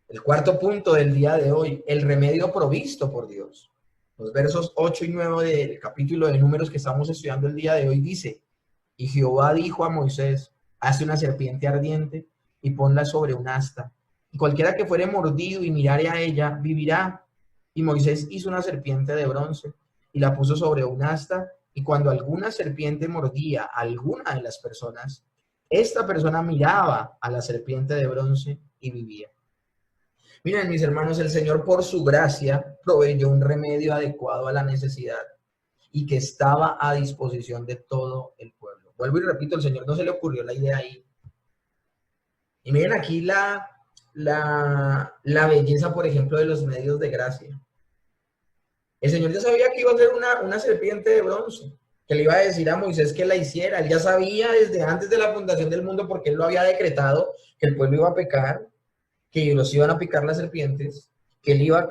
El cuarto punto del día de hoy, el remedio provisto por Dios. Los versos 8 y 9 del capítulo de Números que estamos estudiando el día de hoy dice: y Jehová dijo a Moisés, hace una serpiente ardiente y ponla sobre un asta, y cualquiera que fuere mordido y mirare a ella, vivirá. Y Moisés hizo una serpiente de bronce y la puso sobre un asta, y cuando alguna serpiente mordía a alguna de las personas, esta persona miraba a la serpiente de bronce y vivía. Miren, mis hermanos, el Señor por su gracia proveyó un remedio adecuado a la necesidad y que estaba a disposición de todo el pueblo. Vuelvo y repito, el Señor no se le ocurrió la idea ahí. Y miren aquí la belleza, por ejemplo, de los medios de gracia. El Señor ya sabía que iba a ser una serpiente de bronce, que le iba a decir a Moisés que la hiciera. Él ya sabía desde antes de la fundación del mundo, porque él lo había decretado, que el pueblo iba a pecar, que los iban a picar las serpientes, que él iba a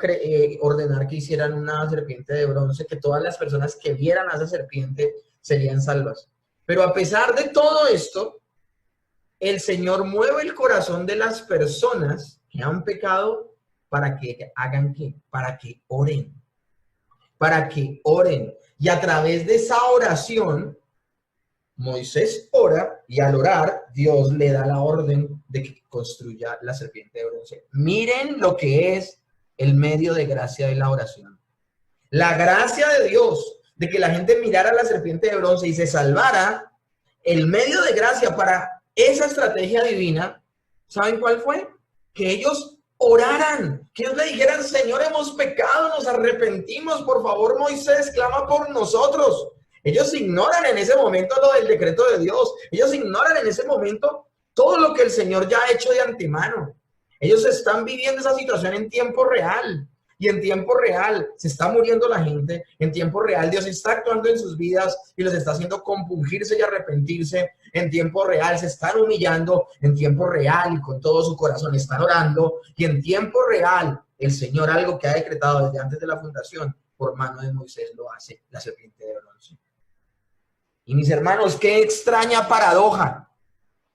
ordenar que hicieran una serpiente de bronce, que todas las personas que vieran a esa serpiente serían salvas. Pero a pesar de todo esto, el Señor mueve el corazón de las personas que han pecado para que hagan ¿qué? Para que oren. Para que oren. Y a través de esa oración, Moisés ora y al orar, Dios le da la orden de que construya la serpiente de bronce. Miren lo que es el medio de gracia de la oración. La gracia de Dios de que la gente mirara la serpiente de bronce y se salvara, el medio de gracia para esa estrategia divina, ¿saben cuál fue? Que ellos oraran, que ellos le dijeran: Señor, hemos pecado, nos arrepentimos, por favor, Moisés, clama por nosotros. Ellos ignoran en ese momento lo del decreto de Dios. Ellos ignoran en ese momento todo lo que el Señor ya ha hecho de antemano. Ellos están viviendo esa situación en tiempo real. Y en tiempo real se está muriendo la gente. En tiempo real Dios está actuando en sus vidas y los está haciendo compungirse y arrepentirse. En tiempo real se están humillando. En tiempo real y con todo su corazón están orando. Y en tiempo real el Señor, algo que ha decretado desde antes de la fundación, por mano de Moisés lo hace, la serpiente de bronce. Y mis hermanos, qué extraña paradoja.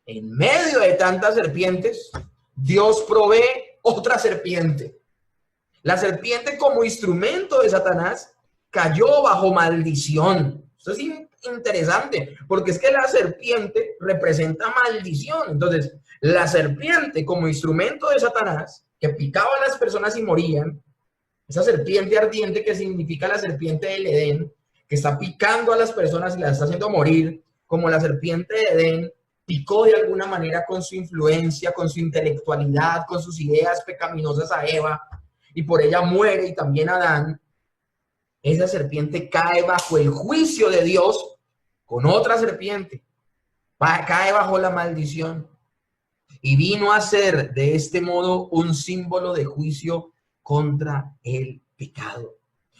En medio de tantas serpientes, Dios provee otra serpiente. La serpiente, como instrumento de Satanás, cayó bajo maldición. Esto es interesante, porque es que la serpiente representa maldición. Entonces, la serpiente, como instrumento de Satanás, que picaba a las personas y morían, esa serpiente ardiente que significa la serpiente del Edén, que está picando a las personas y las está haciendo morir, como la serpiente de Edén, picó de alguna manera con su influencia, con su intelectualidad, con sus ideas pecaminosas a Eva, y por ella muere y también Adán. Esa serpiente cae bajo el juicio de Dios con otra serpiente, cae bajo la maldición, y vino a ser de este modo un símbolo de juicio contra el pecado.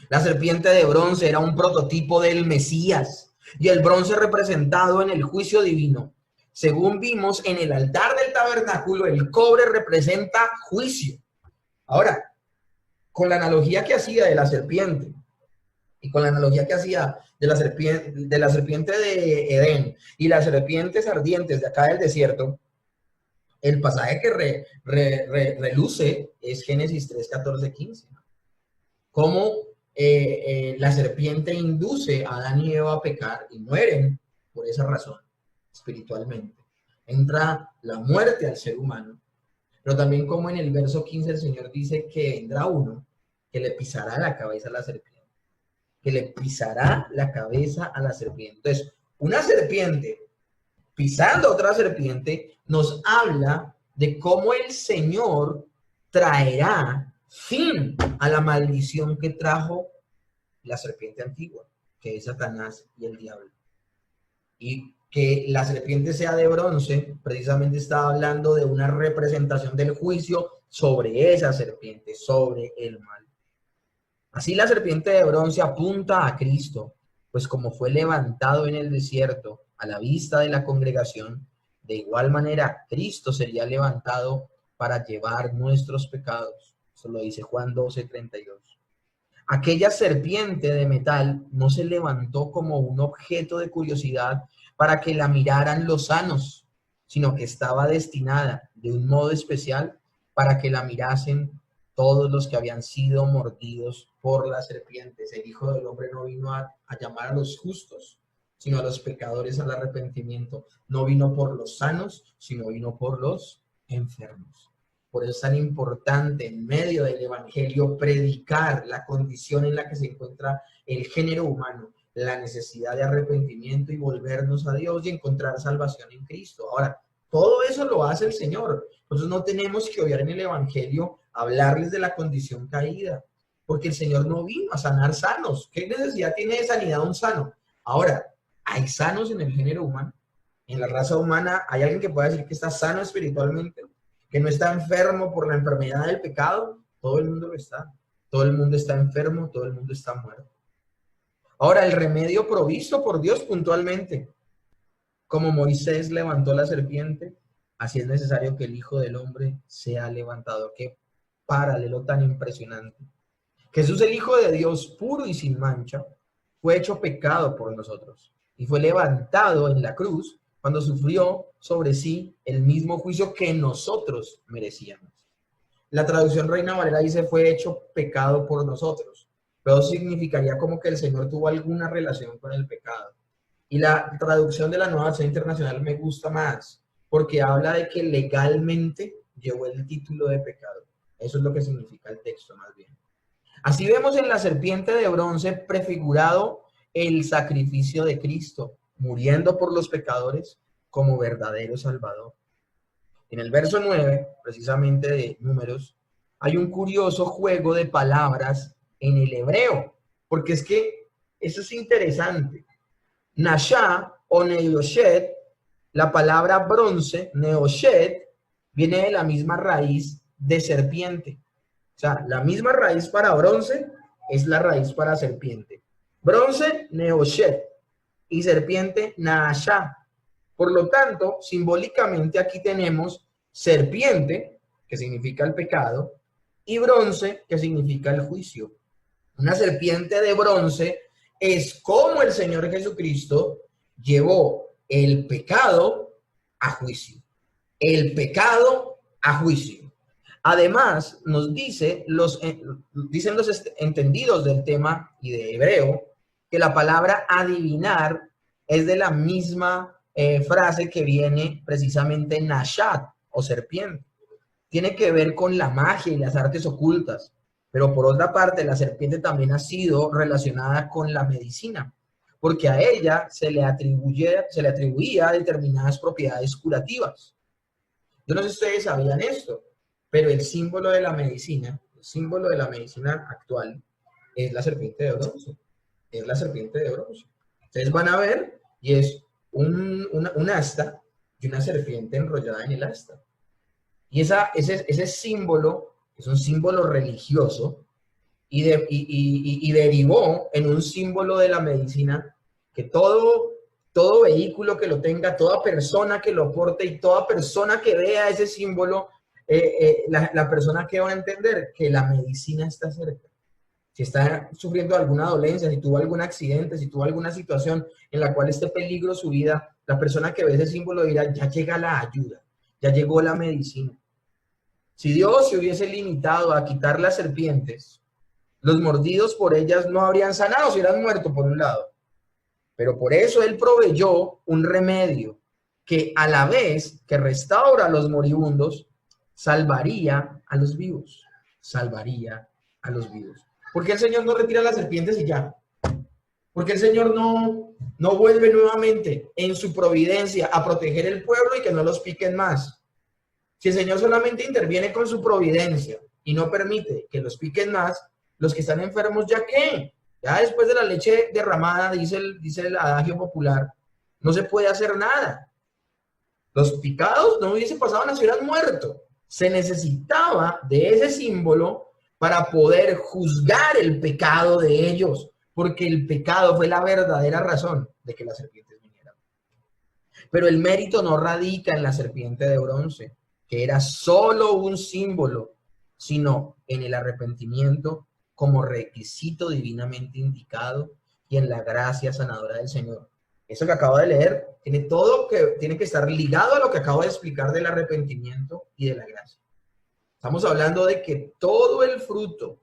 La serpiente de bronce era un prototipo del Mesías, y el bronce representado en el juicio divino. Según vimos en el altar del tabernáculo, el cobre representa juicio. Ahora, con la analogía que hacía de la serpiente, y con la analogía que hacía de la serpiente de Edén y las serpientes ardientes de acá del desierto, el pasaje que reluce es Génesis 3, 14, 15. Cómo la serpiente induce a Adán y Eva a pecar y mueren por esa razón, espiritualmente. Entra la muerte al ser humano, pero también como en el verso 15 el Señor dice que vendrá uno que le pisará la cabeza a la serpiente, que le pisará la cabeza a la serpiente. Entonces, una serpiente pisando otra serpiente nos habla de cómo el Señor traerá fin a la maldición que trajo la serpiente antigua, que es Satanás y el diablo. Y que la serpiente sea de bronce, precisamente está hablando de una representación del juicio sobre esa serpiente, sobre el mal. Así la serpiente de bronce apunta a Cristo, pues como fue levantado en el desierto a la vista de la congregación, de igual manera Cristo sería levantado para llevar nuestros pecados. Eso lo dice Juan 12:32. Aquella serpiente de metal no se levantó como un objeto de curiosidad para que la miraran los sanos, sino que estaba destinada de un modo especial para que la mirasen todos los que habían sido mordidos por las serpientes. El Hijo del Hombre no vino a llamar a los justos, sino a los pecadores al arrepentimiento. No vino por los sanos, sino vino por los enfermos. Por eso es tan importante en medio del Evangelio predicar la condición en la que se encuentra el género humano, la necesidad de arrepentimiento y volvernos a Dios y encontrar salvación en Cristo. Ahora, todo eso lo hace el Señor. Entonces no tenemos que obviar en el Evangelio hablarles de la condición caída, porque el Señor no vino a sanar sanos. ¿Qué necesidad tiene de sanidad un sano? Ahora, ¿hay sanos en el género humano? En la raza humana, ¿hay alguien que pueda decir que está sano espiritualmente? ¿Que no está enfermo por la enfermedad del pecado? Todo el mundo lo está. Todo el mundo está enfermo, todo el mundo está muerto. Ahora, el remedio provisto por Dios puntualmente. Como Moisés levantó la serpiente, así es necesario que el Hijo del Hombre sea levantado. Qué paralelo tan impresionante. Jesús, el Hijo de Dios, puro y sin mancha, fue hecho pecado por nosotros y fue levantado en la cruz cuando sufrió sobre sí el mismo juicio que nosotros merecíamos. La traducción Reina Valera dice fue hecho pecado por nosotros, pero significaría como que el Señor tuvo alguna relación con el pecado. Y la traducción de la Nueva Versión Internacional me gusta más, porque habla de que legalmente llevó el título de pecado. Eso es lo que significa el texto más bien. Así vemos en la serpiente de bronce prefigurado el sacrificio de Cristo, muriendo por los pecadores como verdadero Salvador. En el verso 9, precisamente de Números, hay un curioso juego de palabras en el hebreo, porque es que eso es interesante. Nashá o Neoshet, la palabra bronce, Neoshet, viene de la misma raíz de serpiente. O sea, la misma raíz para bronce es la raíz para serpiente. Bronce, Neoshet, y serpiente, Nashá. Por lo tanto, simbólicamente aquí tenemos serpiente, que significa el pecado, y bronce, que significa el juicio. Una serpiente de bronce es como el Señor Jesucristo llevó el pecado a juicio. El pecado a juicio. Además, nos dicen los entendidos del tema y de hebreo, que la palabra adivinar es de la misma frase que viene precisamente Nashat o serpiente. Tiene que ver con la magia y las artes ocultas. Pero por otra parte, la serpiente también ha sido relacionada con la medicina, porque a ella se le atribuía determinadas propiedades curativas. Yo no sé si ustedes sabían esto, pero el símbolo de la medicina actual es la serpiente de bronce. Es la serpiente de bronce. Ustedes van a ver, y es un asta y una serpiente enrollada en el asta. Y ese símbolo es un símbolo religioso y derivó en un símbolo de la medicina que todo vehículo que lo tenga, toda persona que lo porte y toda persona que vea ese símbolo, la persona que va a entender que la medicina está cerca. Si está sufriendo alguna dolencia, si tuvo algún accidente, si tuvo alguna situación en la cual esté peligro su vida, la persona que ve ese símbolo dirá, ya llega la ayuda, ya llegó la medicina. Si Dios se hubiese limitado a quitar las serpientes, los mordidos por ellas no habrían sanado, se hubieran muerto por un lado. Pero por eso Él proveyó un remedio que a la vez que restaura a los moribundos, salvaría a los vivos. Salvaría a los vivos. ¿Por qué el Señor no retira las serpientes y ya? ¿Por qué el Señor no vuelve nuevamente en su providencia a proteger el pueblo y que no los piquen más? Si el Señor solamente interviene con su providencia y no permite que los piquen más, los que están enfermos, ¿ya qué? Ya después de la leche derramada, dice el adagio popular, no se puede hacer nada. Los picados no hubiesen pasado, no se hubieran muerto. Se necesitaba de ese símbolo para poder juzgar el pecado de ellos, porque el pecado fue la verdadera razón de que las serpientes vinieran. Pero el mérito no radica en la serpiente de bronce, que era solo un símbolo, sino en el arrepentimiento como requisito divinamente indicado y en la gracia sanadora del Señor. Eso que acabo de leer tiene que estar ligado a lo que acabo de explicar del arrepentimiento y de la gracia. Estamos hablando de que todo el fruto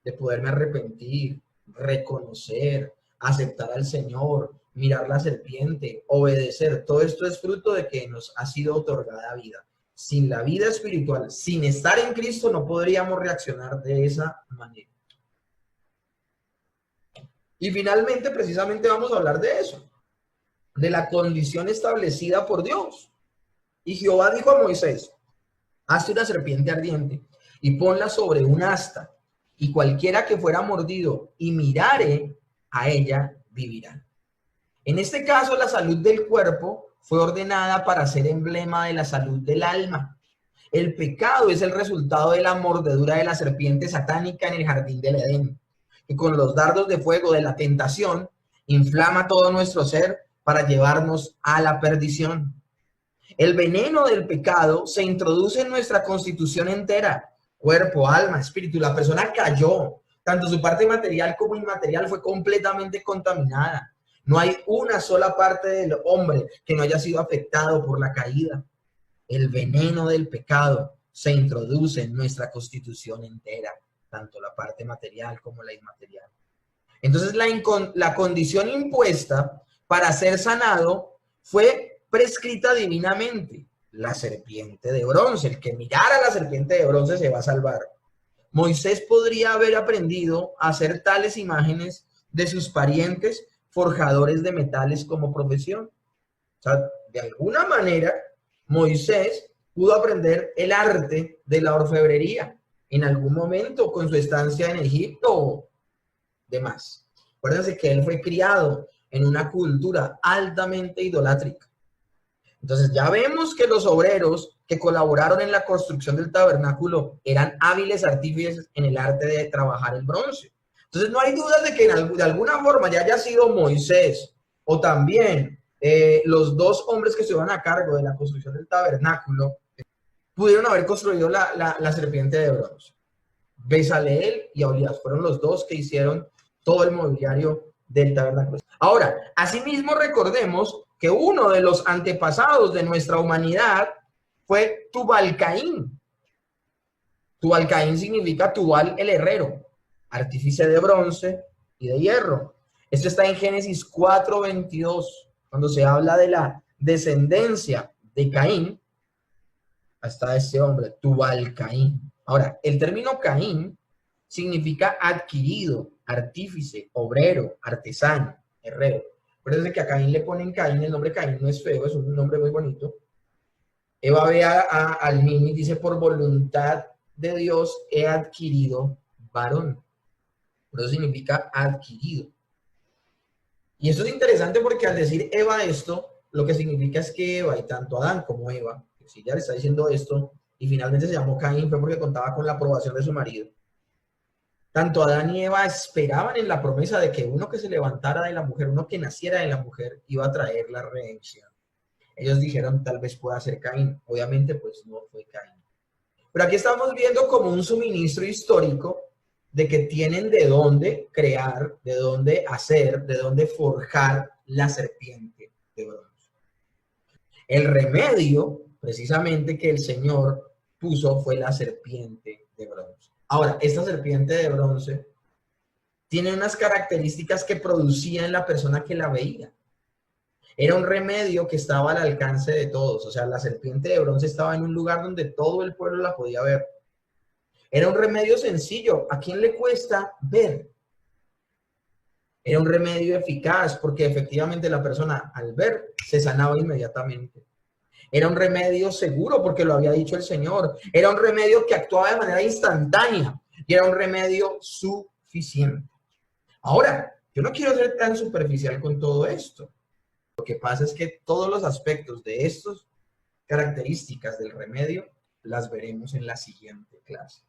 de poderme arrepentir, reconocer, aceptar al Señor, mirar la serpiente, obedecer, todo esto es fruto de que nos ha sido otorgada vida. Sin la vida espiritual, sin estar en Cristo, no podríamos reaccionar de esa manera. Y finalmente, precisamente vamos a hablar de eso, de la condición establecida por Dios. Y Jehová dijo a Moisés, hazte una serpiente ardiente y ponla sobre un asta, y cualquiera que fuera mordido y mirare a ella, vivirá. En este caso, la salud del cuerpo fue ordenada para ser emblema de la salud del alma. El pecado es el resultado de la mordedura de la serpiente satánica en el jardín del Edén, que con los dardos de fuego de la tentación inflama todo nuestro ser para llevarnos a la perdición. El veneno del pecado se introduce en nuestra constitución entera, cuerpo, alma, espíritu. La persona cayó, tanto su parte material como inmaterial fue completamente contaminada. No hay una sola parte del hombre que no haya sido afectado por la caída. El veneno del pecado se introduce en nuestra constitución entera, tanto la parte material como la inmaterial. Entonces la condición impuesta para ser sanado fue prescrita divinamente. La serpiente de bronce, el que mirara a la serpiente de bronce se va a salvar. Moisés podría haber aprendido a hacer tales imágenes de sus parientes forjadores de metales como profesión. O sea, de alguna manera, Moisés pudo aprender el arte de la orfebrería en algún momento con su estancia en Egipto o demás. Acuérdense que él fue criado en una cultura altamente idolátrica. Entonces ya vemos que los obreros que colaboraron en la construcción del tabernáculo eran hábiles artífices en el arte de trabajar el bronce. Entonces no hay duda de que de alguna forma ya haya sido Moisés o también los dos hombres que estuvieron a cargo de la construcción del tabernáculo pudieron haber construido la serpiente de bronce. Bezaleel y Aholiab fueron los dos que hicieron todo el mobiliario del tabernáculo. Ahora, asimismo recordemos que uno de los antepasados de nuestra humanidad fue Tubal-Caín. Tubal-Caín significa Tubal el herrero, artífice de bronce y de hierro. Esto está en Génesis 4:22, cuando se habla de la descendencia de Caín, hasta este hombre, Tubal-Caín. Ahora, el término Caín significa adquirido, artífice, obrero, artesano, herrero. Acuérdense que a Caín le ponen Caín, el nombre Caín no es feo, es un nombre muy bonito. Eva ve al niño y dice, por voluntad de Dios he adquirido varón. Por eso significa adquirido. Y esto es interesante porque al decir Eva esto, lo que significa es que Eva, y tanto Adán como Eva, que si ella le está diciendo esto, y finalmente se llamó Caín, fue porque contaba con la aprobación de su marido. Tanto Adán y Eva esperaban en la promesa de que uno que se levantara de la mujer, uno que naciera de la mujer, iba a traer la redención. Ellos dijeron, tal vez pueda ser Caín. Obviamente, pues no fue Caín. Pero aquí estamos viendo como un suministro histórico de que tienen de dónde crear, de dónde hacer, de dónde forjar la serpiente de bronce. El remedio, precisamente, que el Señor puso fue la serpiente de bronce. Ahora, esta serpiente de bronce tiene unas características que producía en la persona que la veía. Era un remedio que estaba al alcance de todos. O sea, la serpiente de bronce estaba en un lugar donde todo el pueblo la podía ver. Era un remedio sencillo. ¿A quién le cuesta ver? Era un remedio eficaz porque efectivamente la persona al ver se sanaba inmediatamente. Era un remedio seguro porque lo había dicho el Señor. Era un remedio que actuaba de manera instantánea y era un remedio suficiente. Ahora, yo no quiero ser tan superficial con todo esto. Lo que pasa es que todos los aspectos de estas características del remedio las veremos en la siguiente clase.